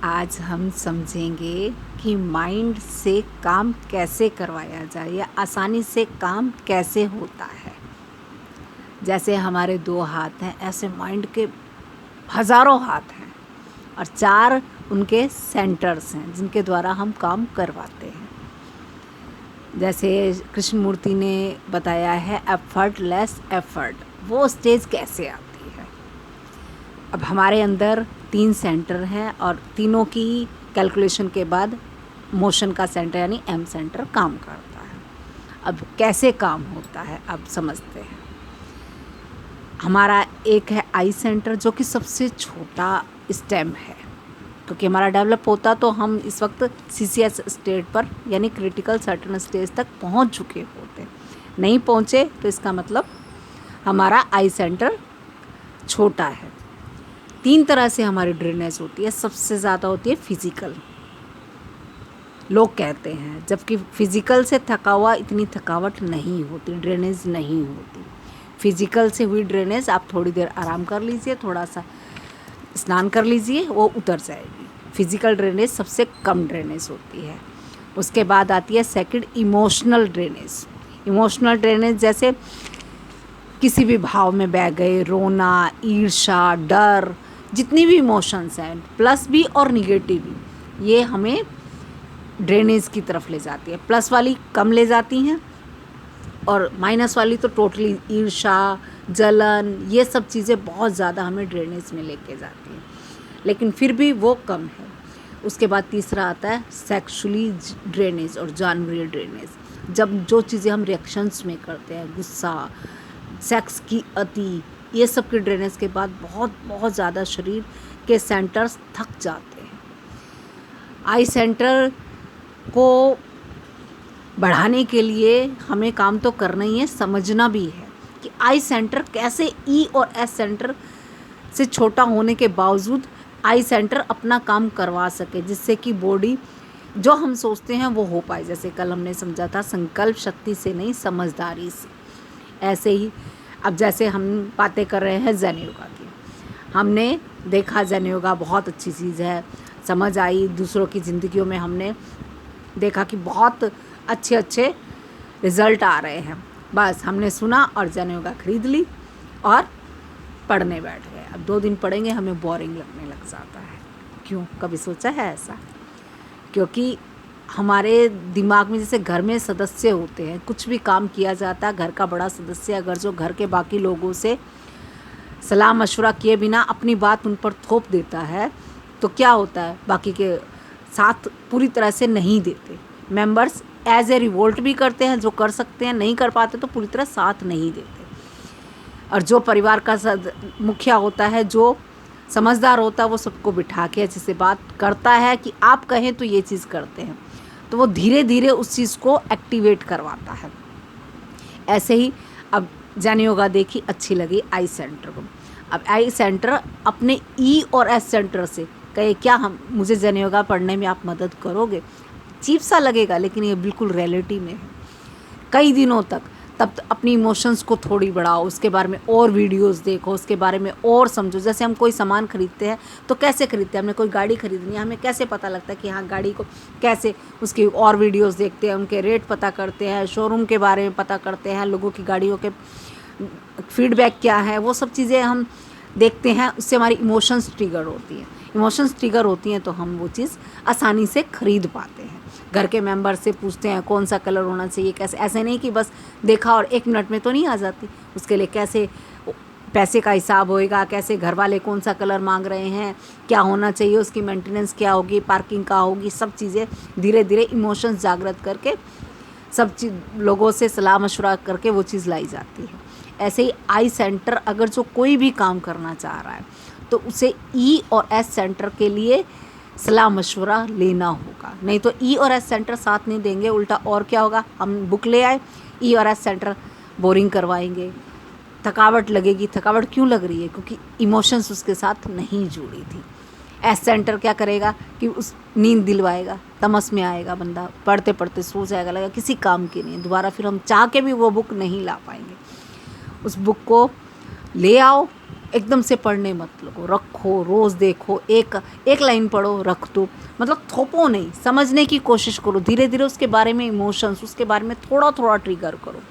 आज हम समझेंगे कि माइंड से काम कैसे करवाया जाए या आसानी से काम कैसे होता है। जैसे हमारे 2 हाथ हैं, ऐसे माइंड के हज़ारों हाथ हैं और 4 उनके सेंटर्स हैं जिनके द्वारा हम काम करवाते हैं। जैसे कृष्णमूर्ति ने बताया है एफर्टलेस एफर्ट, वो स्टेज कैसे आती है। अब हमारे अंदर 3 सेंटर हैं और तीनों की कैलकुलेशन के बाद मोशन का सेंटर यानी एम सेंटर काम करता है। अब कैसे काम होता है अब समझते हैं। हमारा एक है आई सेंटर जो कि सबसे छोटा स्टेम है, क्योंकि हमारा डेवलप होता तो हम इस वक्त CCS स्टेट पर यानी क्रिटिकल सर्टेन स्टेज तक पहुंच चुके होते। नहीं पहुंचे तो इसका मतलब हमारा आई सेंटर छोटा है। 3 तरह से हमारी ड्रेनेज होती है। सबसे ज़्यादा होती है फिज़िकल, लोग कहते हैं, जबकि फिज़िकल से थका हुआ इतनी थकावट नहीं होती, ड्रेनेज नहीं होती। फिज़िकल से हुई ड्रेनेज आप थोड़ी देर आराम कर लीजिए, थोड़ा सा स्नान कर लीजिए, वो उतर जाएगी। फिज़िकल ड्रेनेज सबसे कम ड्रेनेज होती है। उसके बाद आती है second emotional drainage. Emotional drainage जैसे किसी भी भाव में बह गए, रोना, ईर्ष्या, डर, जितनी भी इमोशंस हैं प्लस भी और निगेटिव भी, ये हमें ड्रेनेज की तरफ ले जाती है। प्लस वाली कम ले जाती हैं और माइनस वाली तो टोटली ईर्ष्या, जलन, ये सब चीज़ें बहुत ज़्यादा हमें ड्रेनेज में लेके जाती हैं, लेकिन फिर भी वो कम है। उसके बाद तीसरा आता है सेक्सुअली ड्रेनेज और जानवरीय ड्रेनेज। जब जो चीज़ें हम रिएक्शंस में करते हैं, गुस्सा, सेक्स की अति, ये सब की ड्रेनेज के बाद बहुत ज़्यादा शरीर के सेंटर्स थक जाते हैं। आई सेंटर को बढ़ाने के लिए हमें काम तो करना ही है, समझना भी है कि आई सेंटर कैसे ई और एस सेंटर से छोटा होने के बावजूद आई सेंटर अपना काम करवा सके, जिससे कि बॉडी जो हम सोचते हैं वो हो पाए। जैसे कल हमने समझा था संकल्प शक्ति से नहीं, समझदारी से। ऐसे ही अब जैसे हम बातें कर रहे हैं जैन योगा की, हमने देखा जैन योगा बहुत अच्छी चीज़ है, समझ आई, दूसरों की ज़िंदगियों में हमने देखा कि बहुत अच्छे रिज़ल्ट आ रहे हैं। बस हमने सुना और जैन योगा खरीद ली और पढ़ने बैठ गए। अब 2 दिन पढ़ेंगे हमें बोरिंग लगने लग जाता है। क्यों, कभी सोचा है ऐसा? क्योंकि हमारे दिमाग में जैसे घर में सदस्य होते हैं, कुछ भी काम किया जाता है, घर का बड़ा सदस्य अगर जो घर के बाकी लोगों से सलाह मशवरा किए बिना अपनी बात उन पर थोप देता है, तो क्या होता है, बाकी के साथ पूरी तरह से नहीं देते। मेंबर्स एज ए रिवोल्ट भी करते हैं, जो कर सकते हैं, नहीं कर पाते तो पूरी तरह साथ नहीं देते। और जो परिवार का मुखिया होता है, जो समझदार होता है, वो सबको बिठा के अच्छे से बात करता है कि आप कहें तो ये चीज़ करते हैं, तो वो धीरे धीरे उस चीज़ को एक्टिवेट करवाता है। ऐसे ही अब जैन योगा देखी, अच्छी लगी आई सेंटर को। अब आई सेंटर अपने ई और एस सेंटर से कहे क्या हम मुझे जैन योगा पढ़ने में आप मदद करोगे? चीप सा लगेगा, लेकिन ये बिल्कुल रियलिटी में है। कई दिनों तक तब अपनी इमोशंस को थोड़ी बढ़ाओ, उसके बारे में और वीडियोस देखो, उसके बारे में और समझो। जैसे हम कोई सामान खरीदते हैं तो कैसे खरीदते हैं, हमने कोई गाड़ी खरीदनी है, हमें कैसे पता लगता है कि हाँ गाड़ी को कैसे, उसकी और वीडियोस देखते हैं, उनके रेट पता करते हैं, शोरूम के बारे में पता करते हैं, लोगों की गाड़ियों के फीडबैक क्या है, वो सब चीज़ें हम देखते हैं। उससे हमारी इमोशंस ट्रिगर होती हैं। इमोशंस ट्रिगर होती हैं तो हम वो चीज़ आसानी से खरीद पाते हैं। घर के मेंबर से पूछते हैं कौन सा कलर होना चाहिए, कैसे, ऐसे नहीं कि बस देखा और 1 मिनट में तो नहीं आ जाती। उसके लिए कैसे पैसे का हिसाब होएगा, कैसे घर वाले कौन सा कलर मांग रहे हैं, क्या होना चाहिए, उसकी मेंटेनेंस क्या होगी, पार्किंग का होगी, सब चीज़ें धीरे धीरे इमोशंस जागृत करके सब चीज़ लोगों से सलाह मशवरा करके वो चीज़ लाई जाती है। ऐसे ही आई सेंटर अगर जो कोई भी काम करना चाह रहा है तो उसे ई और एस सेंटर के लिए सलाह मशवरा लेना होगा, नहीं तो ई और एस सेंटर साथ नहीं देंगे। उल्टा और क्या होगा, हम बुक ले आए, ई और एस सेंटर बोरिंग करवाएंगे, थकावट लगेगी। थकावट क्यों लग रही है? क्योंकि इमोशंस उसके साथ नहीं जुड़ी थी। एस सेंटर क्या करेगा कि उस नींद दिलवाएगा, तमस में आएगा, बंदा पढ़ते पढ़ते सो जाएगा, लगेगा किसी काम की नहीं, दोबारा फिर हम चाह के भी वो बुक नहीं ला पाएंगे। उस बुक को ले आओ, एकदम से पढ़ने मत लगो, रखो, रोज़ देखो, एक एक लाइन पढ़ो, रख दो, मतलब थोपो नहीं, समझने की कोशिश करो, धीरे धीरे उसके बारे में इमोशंस, उसके बारे में थोड़ा थोड़ा ट्रिगर करो,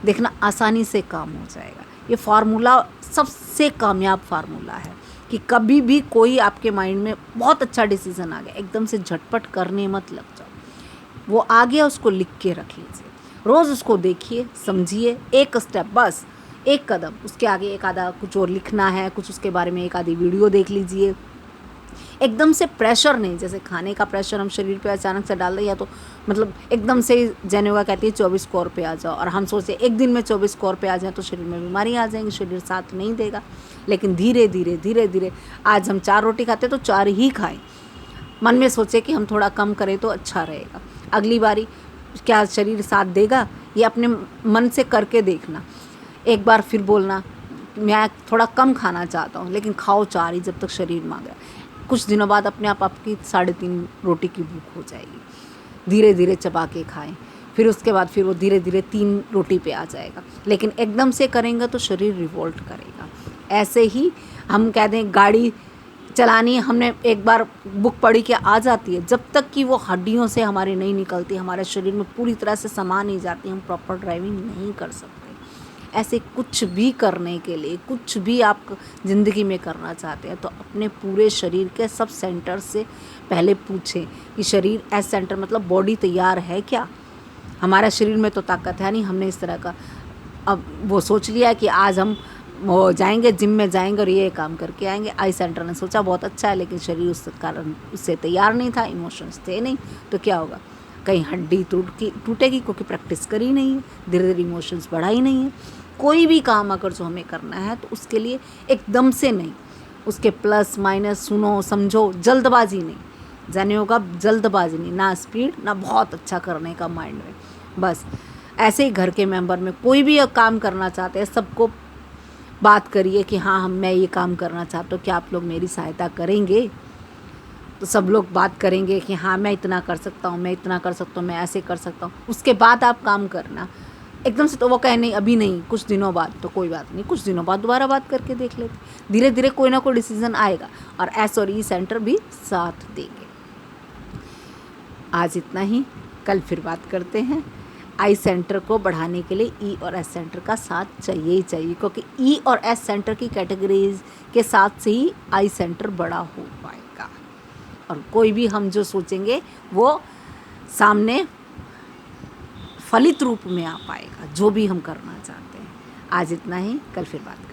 देखना आसानी से काम हो जाएगा। ये फार्मूला सबसे कामयाब फार्मूला है कि कभी भी कोई आपके माइंड में बहुत अच्छा डिसीज़न आ गया, एकदम से झटपट करने मत लग जाओ। वो आ गया, उसको लिख के रख लीजिए, रोज़ उसको देखिए, समझिए, एक स्टेप बस, एक कदम, उसके आगे एक आधा कुछ और लिखना है, कुछ उसके बारे में एक आधी वीडियो देख लीजिए। एकदम से प्रेशर नहीं, जैसे खाने का प्रेशर हम शरीर पे अचानक से डाल दें, या तो मतलब एकदम से जेनेवा कहती है 24 कोर पे आ जाओ, और हम सोचते एक दिन में 24 कोर पे आ जाए तो शरीर में बीमारी आ जाएंगी, शरीर साथ नहीं देगा। लेकिन धीरे धीरे धीरे धीरे, आज हम 4 रोटी खाते तो 4 ही खाएं, मन में सोचे कि हम थोड़ा कम करें तो अच्छा रहेगा, अगली बारी क्या शरीर साथ देगा, ये अपने मन से करके देखना। एक बार फिर बोलना मैं थोड़ा कम खाना चाहता हूँ, लेकिन खाओ 4 ही जब तक शरीर मांगे। कुछ दिनों बाद अपने आप आपकी 3.5 रोटी की भूख हो जाएगी, धीरे धीरे चबा के खाएं, फिर उसके बाद फिर वो धीरे धीरे 3 रोटी पे आ जाएगा। लेकिन एकदम से करेंगे तो शरीर रिवोल्ट करेगा। ऐसे ही हम कह दें गाड़ी चलानी, हमने एक बार बुक पढ़ी कि आ जाती है, जब तक कि वो हड्डियों से हमारी नहीं निकलती, हमारे शरीर में पूरी तरह से समा नहीं जाती, हम प्रॉपर ड्राइविंग नहीं कर सकते। ऐसे कुछ भी करने के लिए, कुछ भी आप ज़िंदगी में करना चाहते हैं तो अपने पूरे शरीर के सब सेंटर से पहले पूछें कि शरीर एस सेंटर मतलब बॉडी तैयार है क्या, हमारे शरीर में तो ताकत है नहीं, हमने इस तरह का अब वो सोच लिया कि आज हम वो जाएंगे, जिम में जाएंगे और ये काम करके आएंगे। आई सेंटर ने सोचा बहुत अच्छा है, लेकिन शरीर उस कारण उससे तैयार नहीं था, इमोशंस थे नहीं, तो क्या होगा, कहीं हड्डी टूटेगी क्योंकि प्रैक्टिस करी नहीं है, धीरे धीरे इमोशंस बढ़ा ही नहीं है। कोई भी काम अगर जो हमें करना है तो उसके लिए एकदम से नहीं, उसके प्लस माइनस सुनो समझो, जल्दबाजी नहीं, जाने होगा जल्दबाजी नहीं, ना स्पीड ना बहुत अच्छा करने का माइंड में। बस ऐसे ही घर के मेंबर में कोई भी काम करना चाहते हैं, सबको बात करिए कि हाँ मैं ये काम करना चाहता हूँ, क्या आप लोग मेरी सहायता करेंगे। तो सब लोग बात करेंगे कि हाँ मैं इतना कर सकता हूँ, मैं इतना कर सकता हूँ, मैं ऐसे कर सकता हूँ। उसके बाद आप काम करना, एकदम से तो वो कहे नहीं अभी नहीं, कुछ दिनों बाद, तो कोई बात नहीं, कुछ दिनों बाद दोबारा बात करके देख लेते, धीरे धीरे कोई ना कोई डिसीजन आएगा और एस और ई सेंटर भी साथ देंगे। आज इतना ही, कल फिर बात करते हैं। आई सेंटर को बढ़ाने के लिए ई और एस सेंटर का साथ चाहिए ही चाहिए, क्योंकि ई और एस सेंटर की कैटेगरीज के साथ से ही आई सेंटर बड़ा हो पाएगा, और कोई भी हम जो सोचेंगे वो सामने फलित रूप में आ पाएगा, जो भी हम करना चाहते हैं। आज इतना ही, कल फिर बात